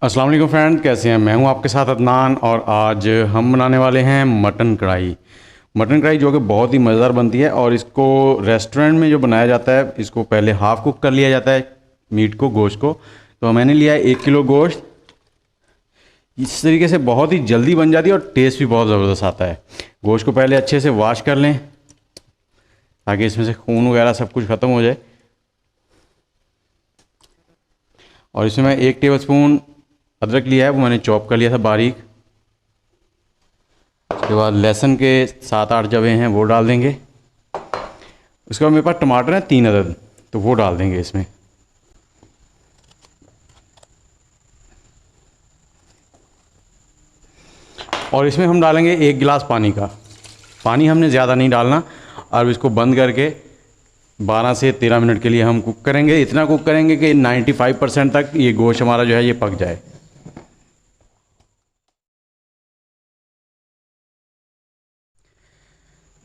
अस्सलाम वालेकुम फ्रेंड, कैसे हैं। मैं हूं आपके साथ अदनान और आज हम बनाने वाले हैं मटन कढ़ाई। मटन कढ़ाई जो कि बहुत ही मज़ेदार बनती है और इसको रेस्टोरेंट में जो बनाया जाता है, इसको पहले हाफ़ कुक कर लिया जाता है मीट को, गोश्त को। तो मैंने लिया है 1 किलो गोश्त। इस तरीके से बहुत ही जल्दी बन जाती है और टेस्ट भी बहुत ज़बरदस्त आता है। गोश्त को पहले अच्छे से वॉश कर लें ताकि इसमें से खून वगैरह सब कुछ ख़त्म हो जाए। और इसमें मैं 1 टेबल स्पून अदरक लिया है, वो मैंने चॉप कर लिया था बारीक। उसके बाद लहसुन के 7-8 जवे हैं वो डाल देंगे। उसके बाद मेरे पास टमाटर हैं 3 अदद, तो वो डाल देंगे इसमें। और इसमें हम डालेंगे 1 गिलास पानी का। पानी हमने ज़्यादा नहीं डालना। अब इसको बंद करके 12 से 13 मिनट के लिए हम कुक करेंगे। इतना कुक करेंगे कि 95% तक ये गोश्त हमारा जो है ये पक जाए।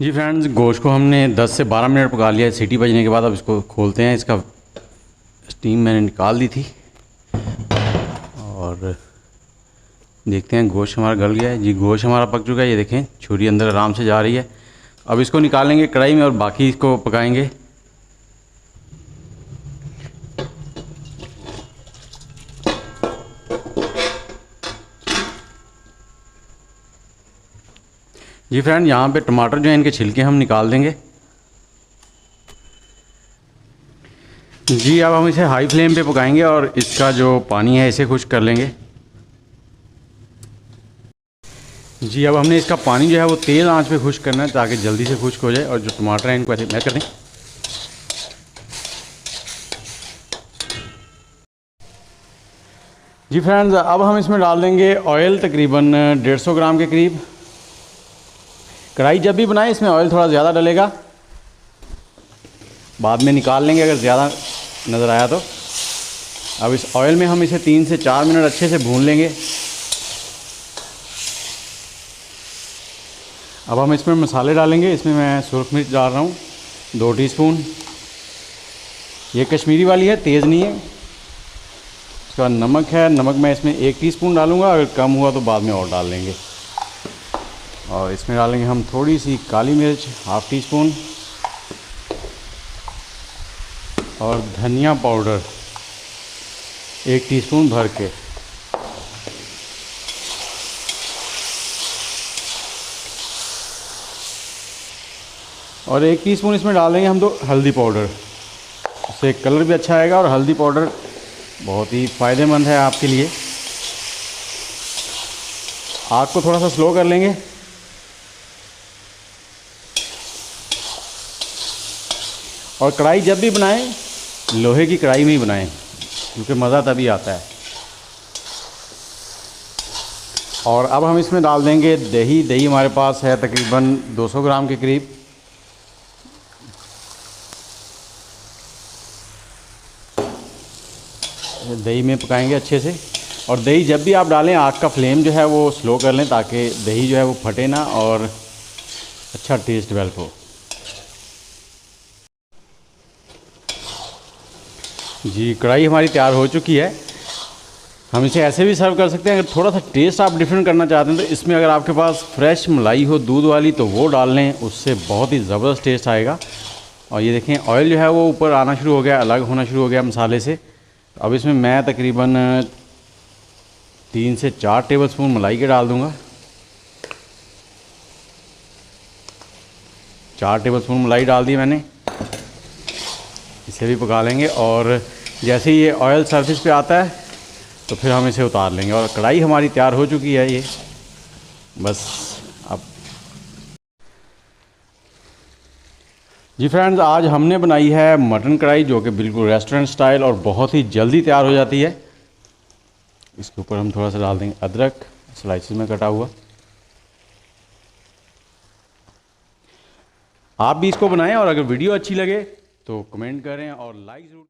जी फ्रेंड्स, गोश्त को हमने 10 से 12 मिनट पका लिया है सीटी बजने के बाद। अब इसको खोलते हैं। इसका स्टीम मैंने निकाल दी थी और देखते हैं गोश्त हमारा गल गया है। जी, गोश्त हमारा पक चुका है, ये देखें छुरी अंदर आराम से जा रही है। अब इसको निकालेंगे कढ़ाई में और बाकी इसको पकाएंगे। जी फ्रेंड, यहाँ पे टमाटर जो है इनके छिलके हम निकाल देंगे। जी, अब हम इसे हाई फ्लेम पे पकाएंगे और इसका जो पानी है इसे खुश्क कर लेंगे। जी, अब हमने इसका पानी जो है वो तेज़ आंच पे खुश्क करना है ताकि जल्दी से खुश्क हो जाए। और जो टमाटर हैं इनको ऐसे मैश कर दें। जी फ्रेंड्स, अब हम इसमें डाल देंगे ऑयल तकरीबन 150 ग्राम के करीब। कढ़ाई जब भी बनाएं इसमें ऑयल थोड़ा ज़्यादा डलेगा, बाद में निकाल लेंगे अगर ज़्यादा नज़र आया तो। अब इस ऑयल में हम इसे 3 से 4 मिनट अच्छे से भून लेंगे। अब हम इसमें मसाले डालेंगे। इसमें मैं सुरख मिर्च डाल रहा हूँ 2 टीस्पून। ये कश्मीरी वाली है, तेज़ नहीं है। उसके बाद नमक है, नमक मैं इसमें 1 टीस्पून डालूँगा, अगर कम हुआ तो बाद में और डाल लेंगे। और इसमें डालेंगे हम थोड़ी सी काली मिर्च, ½ टीस्पून। और धनिया पाउडर 1 टीस्पून भर के। और 1 टीस्पून इसमें डालेंगे हम तो हल्दी पाउडर, उससे कलर भी अच्छा आएगा और हल्दी पाउडर बहुत ही फ़ायदेमंद है आपके लिए। आग को थोड़ा सा स्लो कर लेंगे। और कढ़ाई जब भी बनाएं लोहे की कढ़ाई में ही बनाएं, क्योंकि मज़ा तभी आता है। और अब हम इसमें डाल देंगे दही। दही हमारे पास है तकरीबन 200 ग्राम के करीब। दही में पकाएंगे अच्छे से। और दही जब भी आप डालें आग का फ्लेम जो है वो स्लो कर लें ताकि दही जो है वो फटे ना और अच्छा टेस्ट डेवलप हो। जी, कढ़ाई हमारी तैयार हो चुकी है। हम इसे ऐसे भी सर्व कर सकते हैं। अगर थोड़ा सा टेस्ट आप डिफरेंट करना चाहते हैं तो इसमें अगर आपके पास फ्रेश मलाई हो दूध वाली तो वो डाल लें, उससे बहुत ही ज़बरदस्त टेस्ट आएगा। और ये देखें ऑयल जो है वो ऊपर आना शुरू हो गया, अलग होना शुरू हो गया मसाले से। अब इसमें मैं तकरीबन 3 से 4 टेबलस्पून मलाई के डाल दूँगा। 4 टेबलस्पून मलाई डाल दी मैंने। इसे भी पका लेंगे और जैसे ही ये ऑयल सरफेस पे आता है तो फिर हम इसे उतार लेंगे। और कढ़ाई हमारी तैयार हो चुकी है ये बस। अब जी फ्रेंड्स, आज हमने बनाई है मटन कढ़ाई जो कि बिल्कुल रेस्टोरेंट स्टाइल और बहुत ही जल्दी तैयार हो जाती है। इसके ऊपर हम थोड़ा सा डाल देंगे अदरक स्लाइसेस में कटा हुआ। आप भी इसको बनाएं और अगर वीडियो अच्छी लगे तो कमेंट करें और लाइक ज़रूर।